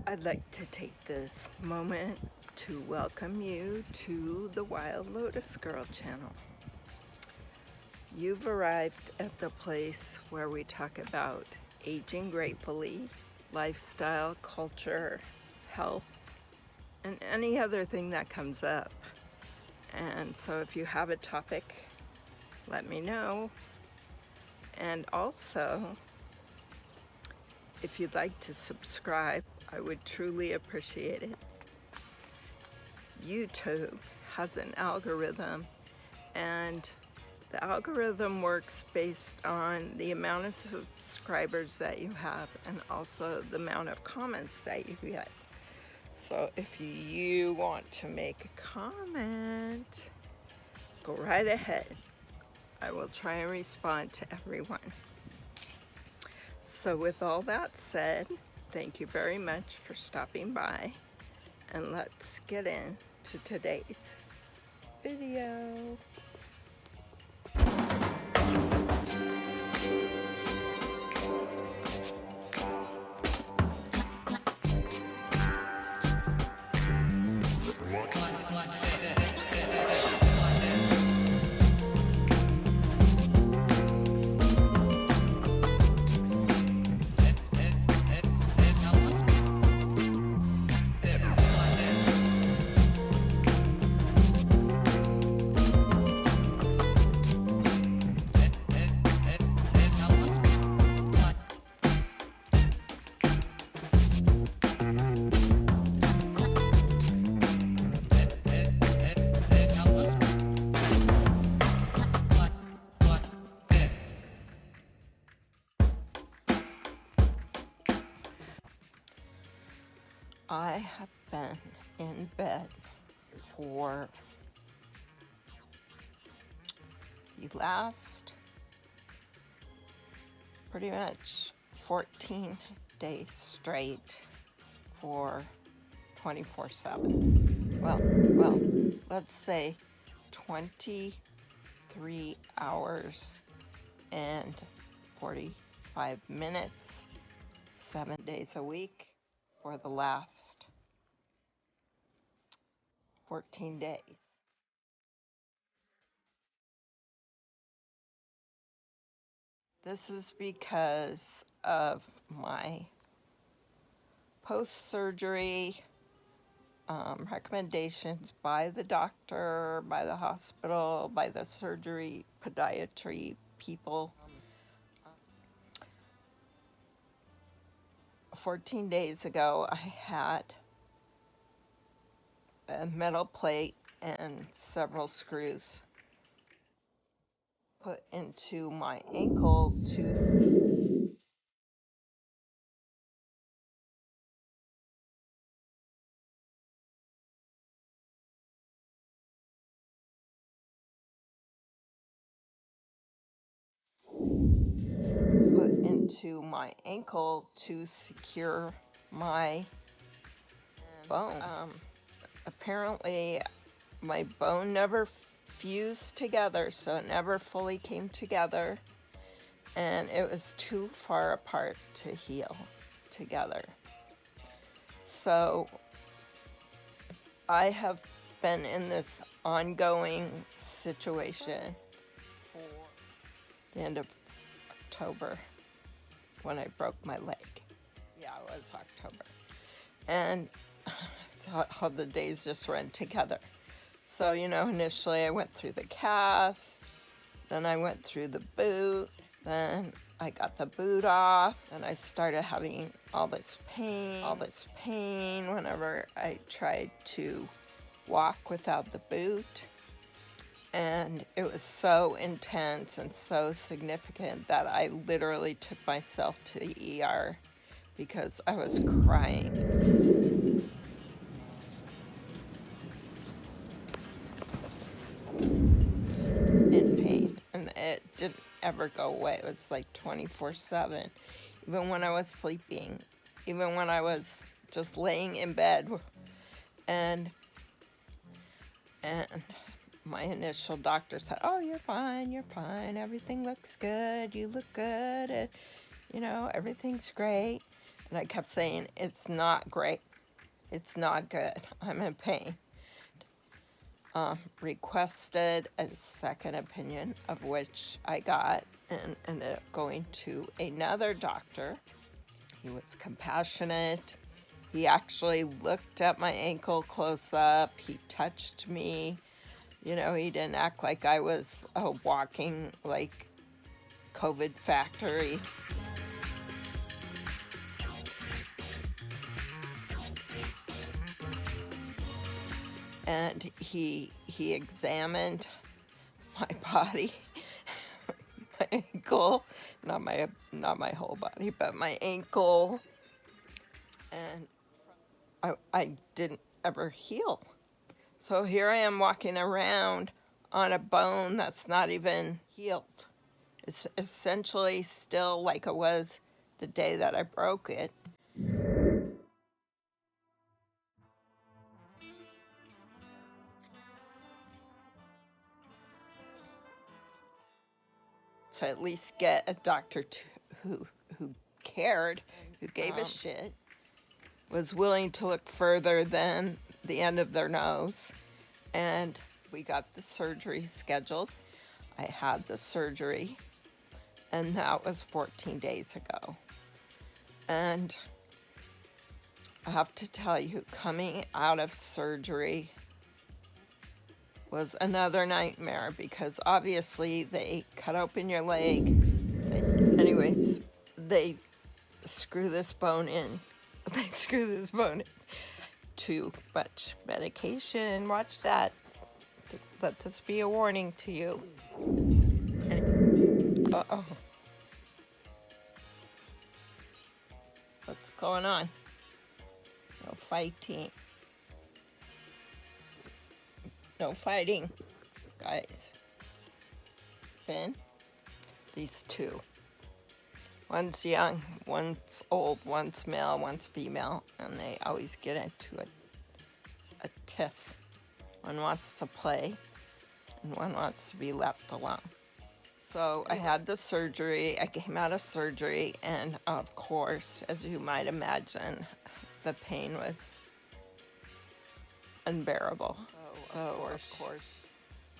I'd like to take this moment to welcome you to the Wildlotusgirl channel. You've arrived at the place where we talk about aging gratefully, lifestyle, culture, health, and any other thing that comes up. And so if you have a topic, let me know. And also, if you'd like to subscribe, I would truly appreciate it. YouTube has an algorithm, and the algorithm works based on the amount of subscribers that you have and also the amount of comments that you get. So if you want to make a comment, go right ahead. I will try and respond to everyone. So with all that said, thank you very much for stopping by, and let's get into today's video. I have been in bed for the last pretty much 14 days straight for 24/7. Well, let's say 23 hours and 45 minutes, 7 days a week for the last 14 days. This is because of my post-surgery recommendations by the doctor, by the hospital, by the surgery podiatry people. 14 days ago, I had a metal plate and several screws put into my ankle to secure my bone. Apparently my bone never fused together, so it never fully came together, and it was too far apart to heal together. So I have been in this ongoing situation for the end of October when I broke my leg. Yeah, it was October. And it's how the days just run together. So, initially I went through the cast, then I went through the boot, then I got the boot off, and I started having all this pain whenever I tried to walk without the boot. And it was so intense and so significant that I literally took myself to the ER because I was crying. In pain, and it didn't ever go away. It was like 24/7, even when I was sleeping, even when I was just laying in bed. And my initial doctor said, "Oh, you're fine, everything looks good, you look good, and everything's great." And I kept saying, it's not great. It's not good. I'm in pain. Requested a second opinion, of which I got, and ended up going to another doctor. He was compassionate. He actually looked at my ankle close up. He touched me. You know, he didn't act like I was a walking, like, COVID factory. And he examined my body, my ankle, not my whole body, but my ankle, and I didn't ever heal. So here I am walking around on a bone that's not even healed. It's essentially still like it was the day that I broke it. To at least get a doctor who cared, who gave a shit, was willing to look further than the end of their nose. And we got the surgery scheduled. I had the surgery, and that was 14 days ago. And I have to tell you, coming out of surgery was another nightmare, because obviously they cut open your leg. They screw this bone in. They screw this bone in. Too much medication. Watch that. Let this be a warning to you. Uh-oh. What's going on? No fighting. No fighting, guys. Finn? These two. One's young, one's old, one's male, one's female, and they always get into a tiff. One wants to play, and one wants to be left alone. So I had the surgery, I came out of surgery, and of course, as you might imagine, the pain was unbearable. So of course,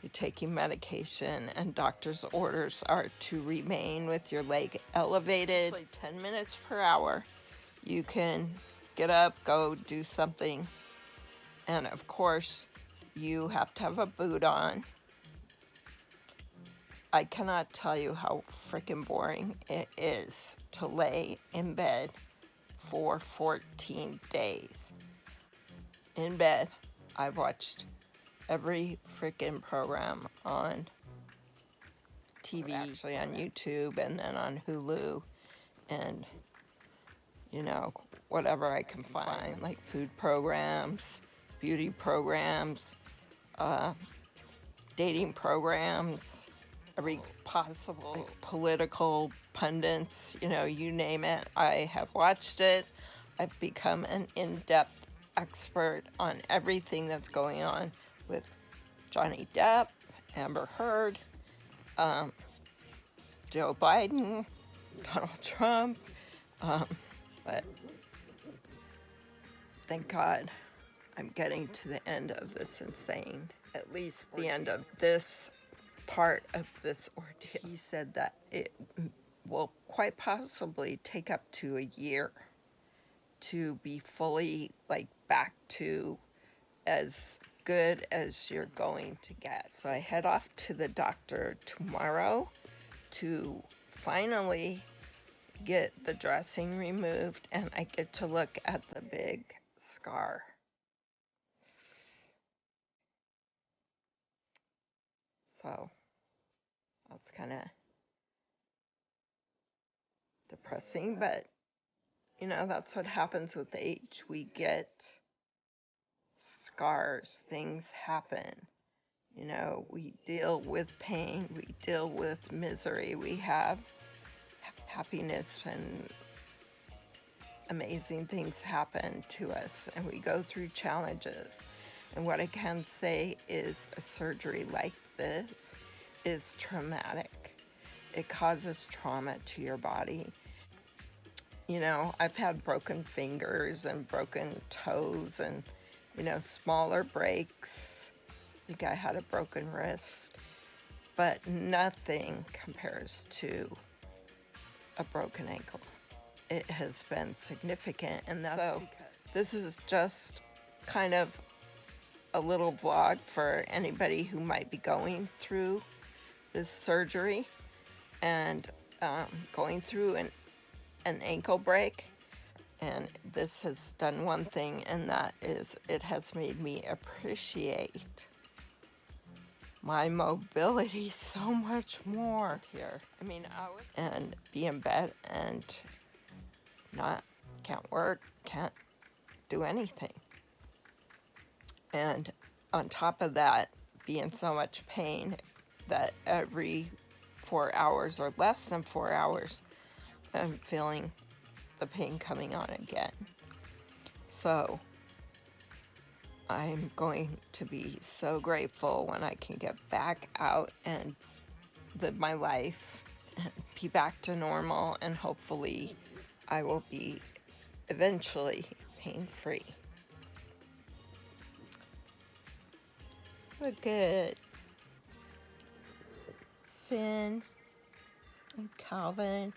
you're taking medication, and doctor's orders are to remain with your leg elevated. Like 10 minutes per hour. You can get up, go do something, and of course, you have to have a boot on. I cannot tell you how freaking boring it is to lay in bed for 14 days. In bed, I've watched every freaking program on TV, actually on YouTube, and then on Hulu, and, you know, whatever I can find, like food programs, beauty programs, dating programs, every possible, like, political pundits, you know, you name it. I have watched it. I've become an in-depth expert on everything that's going on with Johnny Depp, Amber Heard, Joe Biden, Donald Trump, but thank God I'm getting to the end of this insane, at least the end of this part of this ordeal. He said that it will quite possibly take up to a year to be fully, like, back to as good as you're going to get. So I head off to the doctor tomorrow to finally get the dressing removed, and I get to look at the big scar. So that's kind of depressing, but you know, that's what happens with age. We get scars, things happen. You know, we deal with pain, we deal with misery, we have happiness, and amazing things happen to us, and we go through challenges. And what I can say is a surgery like this is traumatic. It causes trauma to your body. You know, I've had broken fingers and broken toes and, you know, smaller breaks. I think I had a broken wrist. But nothing compares to a broken ankle. It has been significant, and that's so this is just kind of a little vlog for anybody who might be going through this surgery and going through an ankle break. And this has done one thing, and that is it has made me appreciate my mobility so much more here. I mean, and be in bed and can't work, can't do anything. And on top of that, be in so much pain that every 4 hours or less than 4 hours, I'm feeling the pain coming on again. So I'm going to be so grateful when I can get back out and live my life and be back to normal, and hopefully I will be eventually pain-free. Look at Finn and Calvin.